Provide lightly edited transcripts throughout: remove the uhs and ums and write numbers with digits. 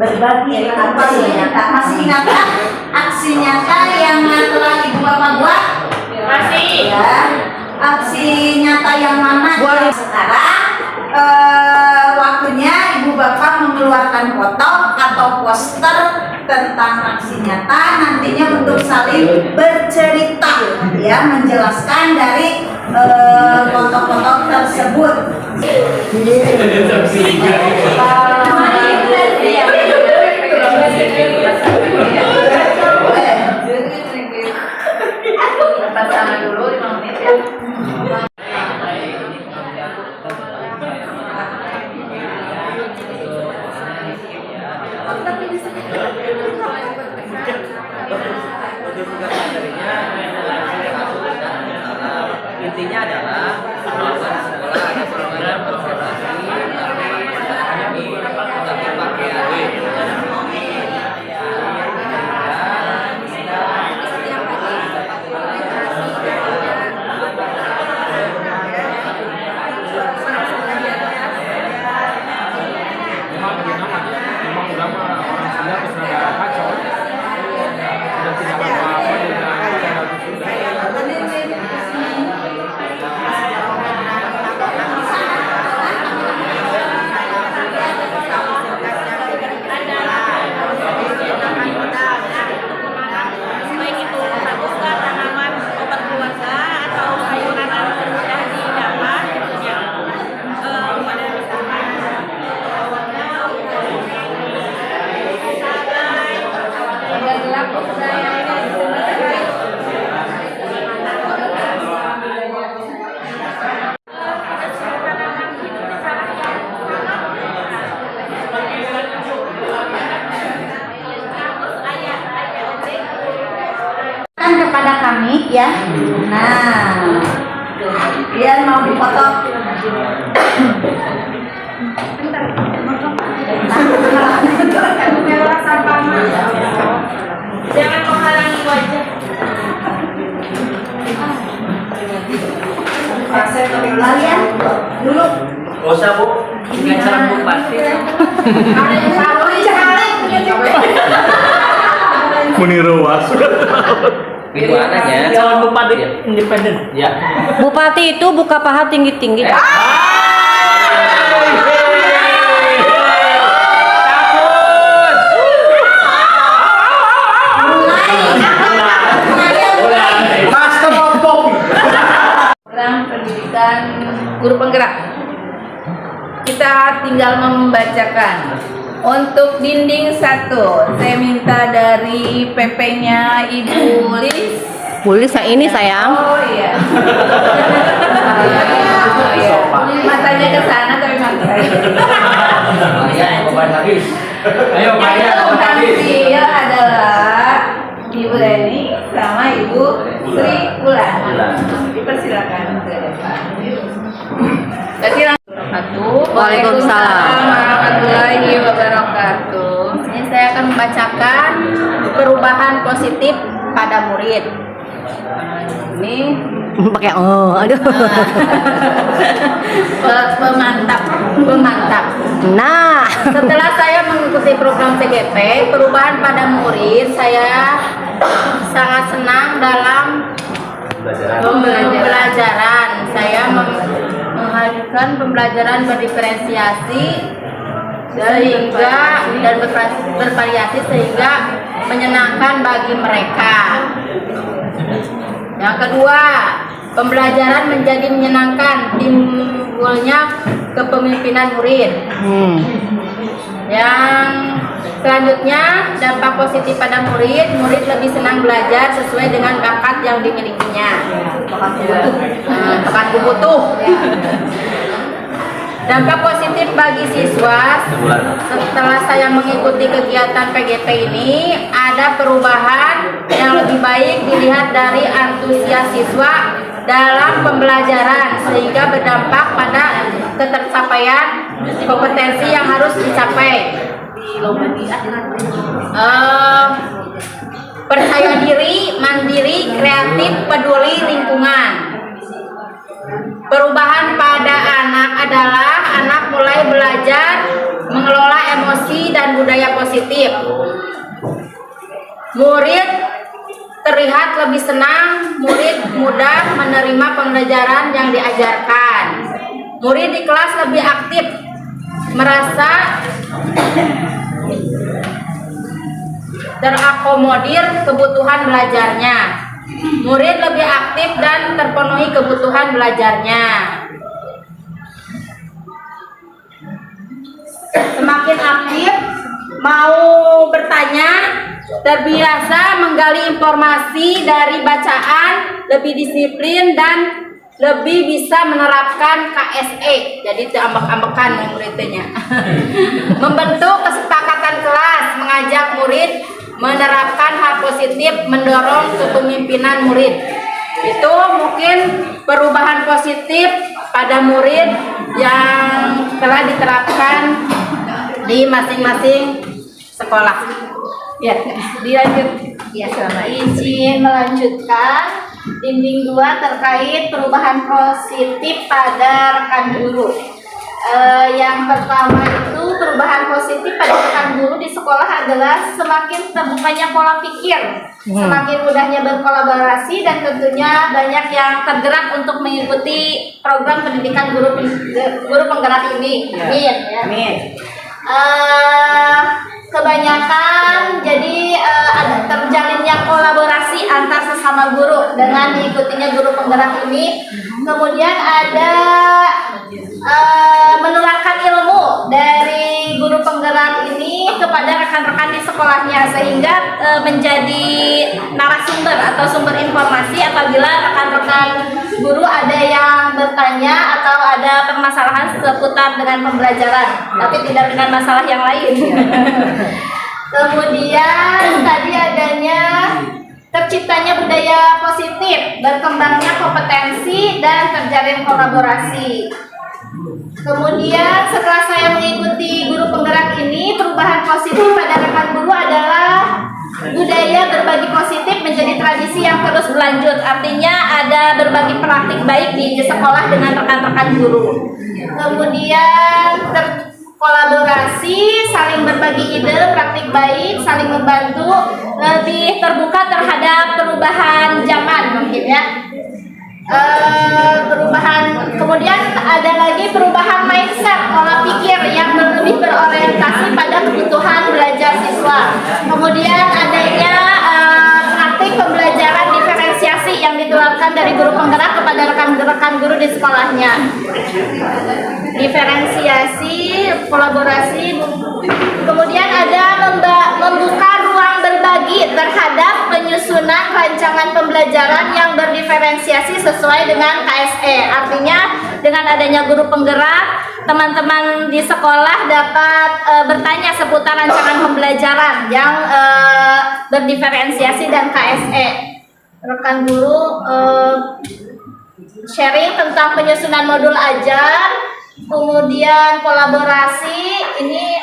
berbagi aksi nyata. Masih ingat kan aksi nyata yang telah ibu bapak buat? Masih. Ya, aksi nyata yang mana? Sekarang waktunya ibu bapak mengeluarkan foto atau poster tentang aksi nyata, nantinya untuk saling bercerita, ya, menjelaskan dari foto-foto tersebut. Sama dulu 5 menit ya. Intinya adalah bahwa sekolah ada program konservasi pakaian. Kepada kami, ya. Nah, biar mau dipoto. Jangan menghalangi wajah. Kalian dulu. Gak usah, Bu. Dengan cara bupati. Muniruas. Gimana ya? Calon bupati independen. Ya. Bupati itu buka paha tinggi-tinggi. Program pendidikan guru penggerak. Kita tinggal membacakan. Untuk dinding 1, saya minta dari PP-nya Ibu Lis. Bulis ini sayang. Oh iya. Matanya ke sana tapi matanya. Maya, beban habis. Ayo, Maya, Yang beban habis. tampil adalah Ibu Reni sama Ibu Sri Ulan. Dipersilakan ke depan. Jadi Waalaikumsalam warahmatullahi wabarakatuh. Ini saya akan membacakan perubahan positif pada murid. Ini pakai aduh. pemantap. Nah, Setelah saya mengikuti program CGP, perubahan pada murid, saya sangat senang dalam pembelajaran. Saya menghadirkan pembelajaran berdiferensiasi sehingga dan bervariasi sehingga menyenangkan bagi mereka. Yang kedua, pembelajaran menjadi menyenangkan, timbulnya kepemimpinan murid. Yang selanjutnya, dampak positif pada murid lebih senang belajar sesuai dengan bakat yang dimilikinya. Bakat butuh. Dampak positif bagi siswa, setelah saya mengikuti kegiatan PGP ini, ada perubahan yang lebih baik dilihat dari antusias siswa dalam pembelajaran sehingga berdampak pada ketercapaian kompetensi yang harus dicapai. Percaya diri, mandiri, kreatif, peduli lingkungan. Perubahan pada anak adalah anak mulai belajar mengelola emosi emosi dan budaya positif. Murid terlihat lebih senang, murid mudah menerima pembelajaran yang diajarkan. Murid di kelas lebih aktif, merasa terakomodir kebutuhan belajarnya. Murid lebih aktif dan terpenuhi kebutuhan belajarnya. Semakin aktif, mau bertanya, terbiasa menggali informasi dari bacaan, lebih disiplin dan lebih bisa menerapkan KSE. Jadi ambek-ambekan muridnya. Membentuk kesepakatan kelas, mengajak murid menerapkan hal positif, mendorong kepemimpinan murid. Itu mungkin perubahan positif pada murid yang telah diterapkan di masing-masing sekolah. Ya, dilanjut. Ya, izin melanjutkan bimbing 2 terkait perubahan positif pada rekan guru. Yang pertama itu perubahan positif pada rekan guru di sekolah adalah semakin terbukanya pola pikir, semakin mudahnya berkolaborasi, dan tentunya banyak yang tergerak untuk mengikuti program pendidikan guru penggerak ini. Amin. Kebanyakan jadi ada terjalinnya kolaborasi antar sesama guru dengan diikutinya guru penggerak ini. Kemudian ada menularkan ilmu dari guru penggerak ini kepada rekan-rekan di sekolahnya, sehingga menjadi narasumber atau sumber informasi apabila rekan-rekan guru ada yang bertanya atau ada permasalahan seputar dengan pembelajaran, tapi tidak dengan masalah yang lain. Kemudian tadi adanya terciptanya budaya positif, berkembangnya kompetensi dan terjalin kolaborasi. Kemudian setelah saya mengikuti guru penggerak ini, perubahan positif pada rekan guru adalah budaya berbagi positif menjadi tradisi yang terus berlanjut. Artinya ada berbagi praktik baik di sekolah dengan rekan-rekan guru. Kemudian kolaborasi, saling berbagi ide, praktik baik, saling membantu, lebih terbuka terhadap perubahan zaman mungkin ya. Kemudian ada lagi perubahan mindset, pola pikir yang lebih berorientasi pada kebutuhan belajar siswa. Kemudian adanya praktik pembelajaran diferensiasi yang ditularkan dari guru penggerak kepada rekan-rekan guru di sekolahnya. Diferensiasi, kolaborasi. Kemudian ada membuka ruang berbagi terhadap penyusunan rancangan pembelajaran yang berdiferensiasi sesuai dengan KSE. Artinya dengan adanya guru penggerak, teman-teman di sekolah dapat bertanya seputar rancangan pembelajaran yang berdiferensiasi dan KSE. Rekan guru sharing tentang penyusunan modul ajar. Kemudian kolaborasi, ini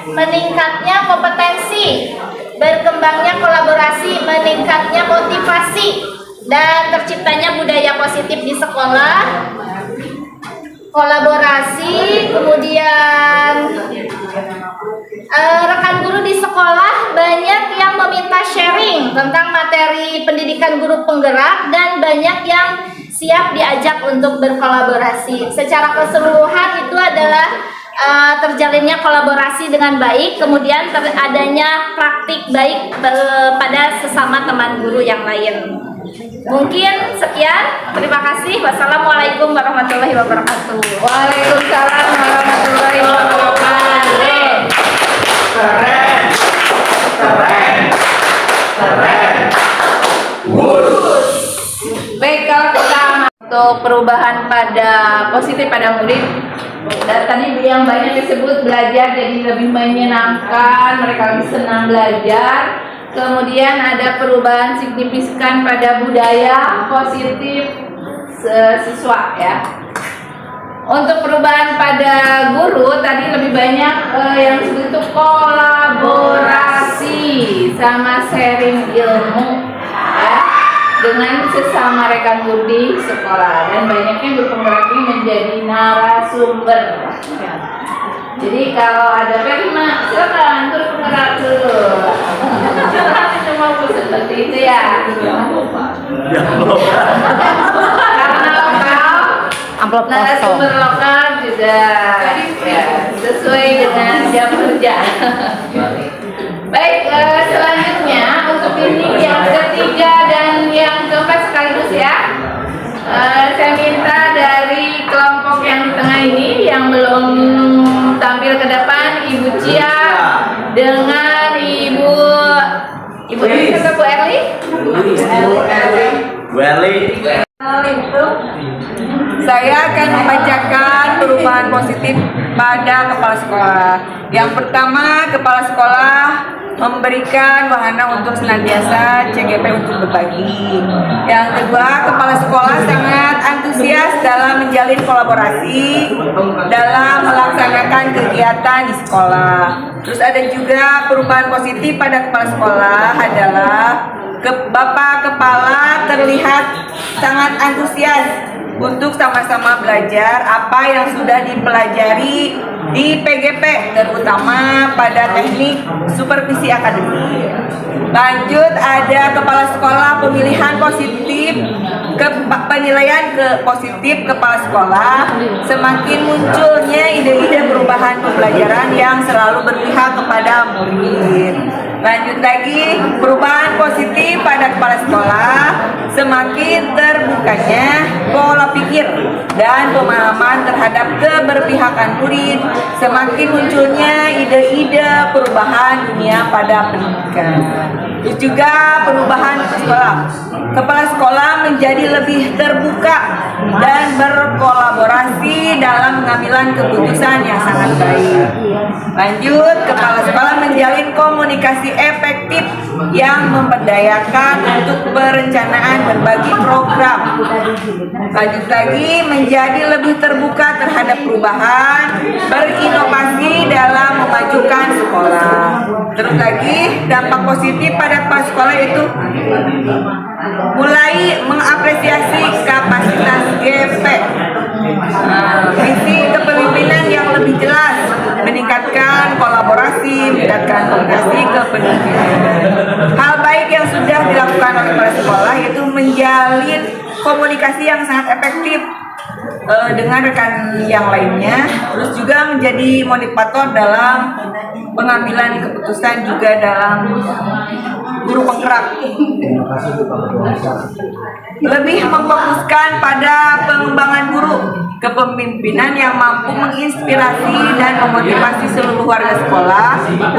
meningkatnya kompetensi, berkembangnya kolaborasi, meningkatnya motivasi, dan terciptanya budaya positif di sekolah. Kolaborasi, kemudian rekan guru di sekolah banyak yang meminta sharing tentang materi pendidikan guru penggerak, dan banyak yang siap diajak untuk berkolaborasi. Secara keseluruhan itu adalah terjalinnya kolaborasi dengan baik, kemudian adanya praktik baik pada sesama teman guru yang lain. Mungkin sekian, terima kasih. Wassalamualaikum warahmatullahi wabarakatuh. Waalaikumsalam warahmatullahi wabarakatuh. Keren. Baik, kalau kita untuk perubahan pada positif pada murid, dan tadi yang banyak disebut belajar jadi lebih menyenangkan, mereka lebih senang belajar. Kemudian ada perubahan signifikan pada budaya positif siswa ya. Untuk perubahan pada guru tadi lebih banyak yang disebut itu kolaborasi sama sharing ilmu ya, dengan sesama rekan guru di sekolah, dan banyaknya guru penggerak ini menjadi narasumber. Jadi kalau ada Rima, silakan terus bergerak dulu. Nanti cuma seperti itu ya. Karena lokal, Amplop kosong. narasumber lokal juga ya, sesuai dengan jam kerja. Baik, selanjutnya untuk ini yang ketiga dan yang keempat sekaligus ya. Saya minta dari kelompok yang di tengah ini yang belum tampil ke depan, Ibu Cia dengan Ibu siapa, Bu Erli? Saya akan membacakan perubahan positif pada kepala sekolah. Yang pertama, kepala sekolah memberikan wahana untuk senantiasa CGP untuk berbagi. Yang kedua, kepala sekolah sangat antusias dalam menjalin kolaborasi dalam melaksanakan kegiatan di sekolah. Terus ada juga perubahan positif pada kepala sekolah adalah Bapak Kepala terlihat sangat antusias untuk sama-sama belajar apa yang sudah dipelajari di PGP, terutama pada teknik supervisi akademik. Lanjut, ada kepala sekolah pemilihan positif, penilaian positif kepala sekolah, semakin munculnya ide-ide perubahan pembelajaran yang selalu berpihak kepada murid. Lanjut lagi, perubahan positif pada kepala sekolah, semakin terbukanya pola pikir dan pemahaman terhadap keberpihakan murid, semakin munculnya ide-ide perubahan dunia pada pendidikan. Terus juga perubahan sekolah. Kepala sekolah menjadi lebih terbuka dan berkolaborasi dalam pengambilan keputusan yang sangat baik. Lanjut, kepala sekolah menjalin komunikasi efektif yang memberdayakan untuk perencanaan berbagai program. Lanjut lagi, menjadi lebih terbuka terhadap perubahan, berinovasi dalam memajukan sekolah. Terus lagi, dampak positif pada kepala sekolah itu mulai mengapresiasi kapasitas GP, visi kepemimpinan yang lebih jelas, meningkatkan kolaborasi, meningkatkan komunikasi kepemimpinan. Hal baik yang sudah dilakukan oleh kepala sekolah yaitu menjalin komunikasi yang sangat efektif dengan rekan yang lainnya, terus juga menjadi motivator dalam pengambilan keputusan juga dalam guru penggerak. Lebih memfokuskan pada pengembangan guru, kepemimpinan yang mampu menginspirasi dan memotivasi seluruh warga sekolah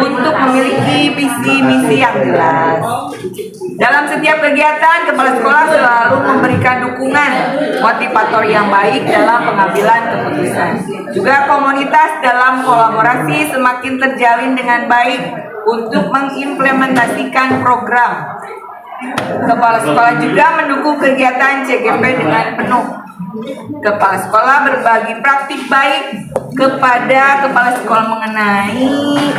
untuk memiliki visi misi yang jelas. Dalam setiap kegiatan, kepala sekolah selalu memberikan dukungan motivator yang baik dalam pengambilan keputusan. Juga komunitas dalam kolaborasi semakin terjalin dengan baik untuk mengimplementasikan program. Kepala sekolah juga mendukung kegiatan CGP dengan penuh. Kepala sekolah berbagi praktik baik kepada kepala sekolah mengenai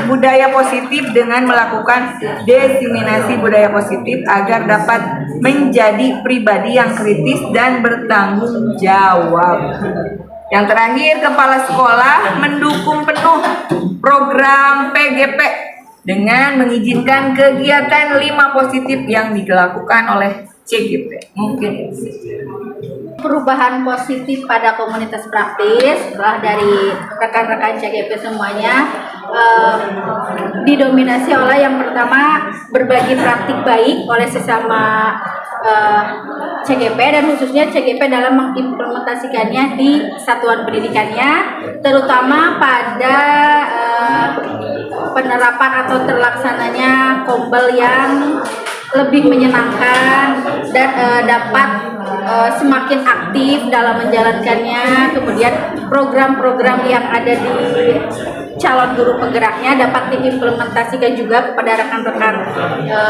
budaya positif dengan melakukan diseminasi budaya positif agar dapat menjadi pribadi yang kritis dan bertanggung jawab. Yang terakhir, kepala sekolah mendukung penuh program PGP dengan mengizinkan kegiatan 5 positif yang dilakukan oleh CGP. Mungkin Perubahan positif pada komunitas praktis setelah dari rekan-rekan CGP semuanya didominasi oleh yang pertama berbagi praktik baik oleh sesama CGP dan khususnya CGP dalam mengimplementasikannya di satuan pendidikannya, terutama pada penerapan atau terlaksananya kombel yang lebih menyenangkan dan dapat semakin aktif dalam menjalankannya. Kemudian program-program yang ada di calon guru penggeraknya dapat diimplementasikan juga kepada rekan-rekan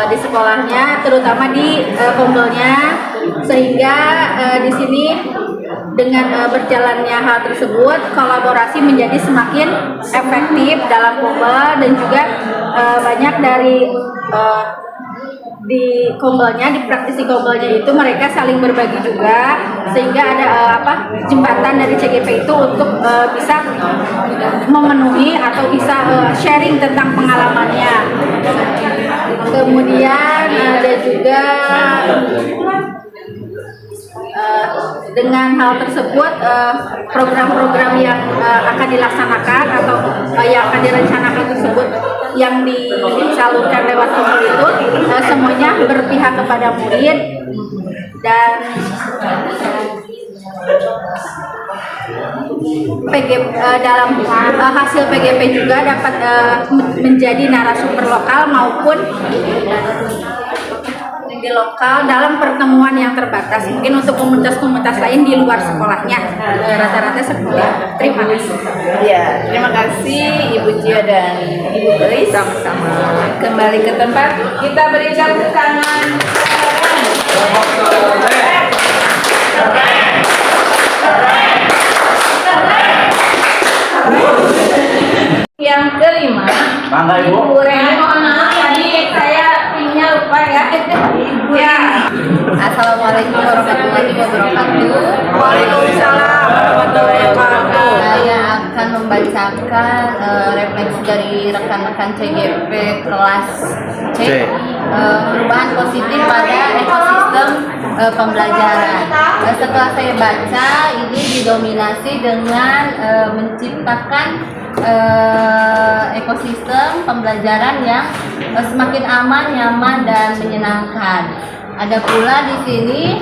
di sekolahnya, terutama di kombelnya, sehingga di sini dengan berjalannya hal tersebut kolaborasi menjadi semakin efektif dalam kombel dan juga banyak dari di kombelnya, di praktisi kombelnya itu mereka saling berbagi juga, sehingga ada jembatan dari CGP itu untuk bisa memenuhi atau bisa sharing tentang pengalamannya. Kemudian ada juga dengan hal tersebut program-program yang akan dilaksanakan atau yang akan direncanakan tersebut yang disalurkan lewat kombel itu semuanya berpihak kepada murid dan dalam hasil PGP juga dapat menjadi narasumber lokal maupun di lokal dalam pertemuan yang terbatas, mungkin untuk komunitas-komunitas lain di luar sekolahnya. Rata-rata seperti itu. Terima kasih. Ya, terima kasih Ibu Cia dan Ibu Elis. Sama-sama. Kembali ke tempat, kita berikan tepuk tangan. Yang kelima, Bangga Ibu. Ibu Reni, mohon maaf tadi saya pinnya lupa ya. Ya. Assalamualaikum warahmatullahi wabarakatuh. Waalaikumsalam warahmatullahi wabarakatuh. Saya akan membacakan refleksi dari rekan-rekan CGP kelas C. Perubahan positif pada ekosistem pembelajaran. Setelah saya baca, ini didominasi dengan menciptakan ekosistem pembelajaran yang semakin aman, nyaman, dan menyenangkan. Ada pula di sini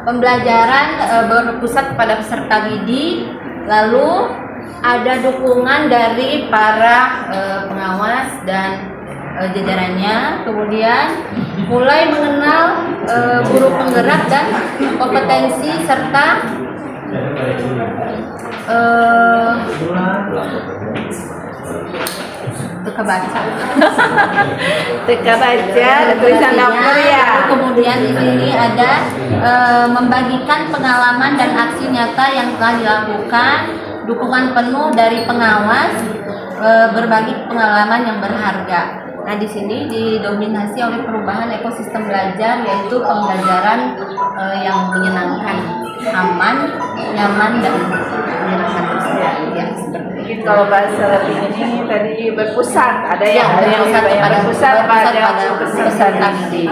pembelajaran berpusat pada peserta didik, lalu ada dukungan dari para pengawas dan jajarannya, kemudian mulai mengenal guru penggerak dan kompetensi serta teka baca tulisan daftar ya. Kemudian di sini ada membagikan pengalaman dan aksi nyata yang telah dilakukan, dukungan penuh dari pengawas, berbagi pengalaman yang berharga. Nah, di sini didominasi oleh perubahan ekosistem belajar, yaitu pembelajaran yang menyenangkan, aman, nyaman, dan menyenangkan tersebut. Ya, seperti itu. Mungkin kalau bahasa lebih ini tadi berpusat, ada Ya, yang berpusat pada peserta didik.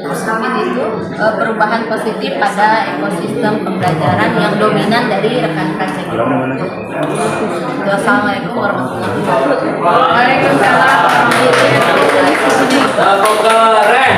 Mungkin itu perubahan positif pada ekosistem pembelajaran yang dominan dari rekan-rekan CGP. Wassalamualaikum warahmatullahi wabarakatuh. Waalaikumsalam warahmatullahi wabarakatuh. Keren.